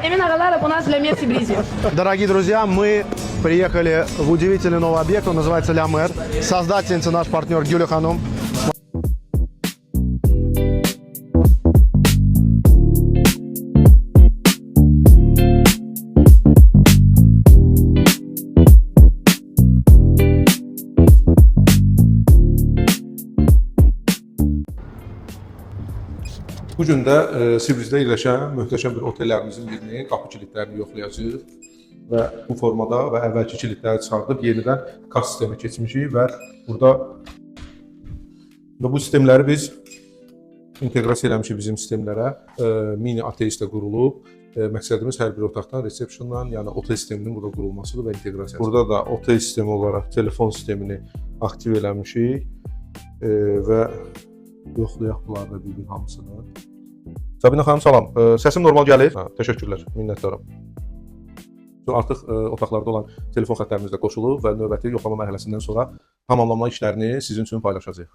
Именно Галаров у нас для Мерси Бризио. Дорогие друзья, мы приехали в удивительный новый объект, он называется Ля Мэр. Создательница наш партнер Гюля Ханум. Bu gün də Sibrizdə yerləşən möhtəşəm bir otellərimizin birini, qapı kilidlərini yoxlayacağıq və bu formada və əvvəlki kilidləri çıxardıb yenidən kas sistemə keçmişik və burada bu sistemləri biz inteqrasiya eləmişik bizim sistemlərə. Mini ateist də qurulub. Məqsədimiz hər bir otaqdan resepsiyondan, yəni otel sisteminin burada qurulmasıdır və inteqrasiyası. Burada da otel sistemi olaraq telefon sistemini aktiv eləmişik və yoxlayaq bunları da bir hamısını. Sabina xanım salam. Səsim normal gəlir? Təşəkkürlər. Minnətdaram. Artıq otaqlarda olan telefon xətlərimiz də qoşulub və növbəti yoxlama mərhələsindən sonra tamamlanma işlərini sizin üçün paylaşacağıq.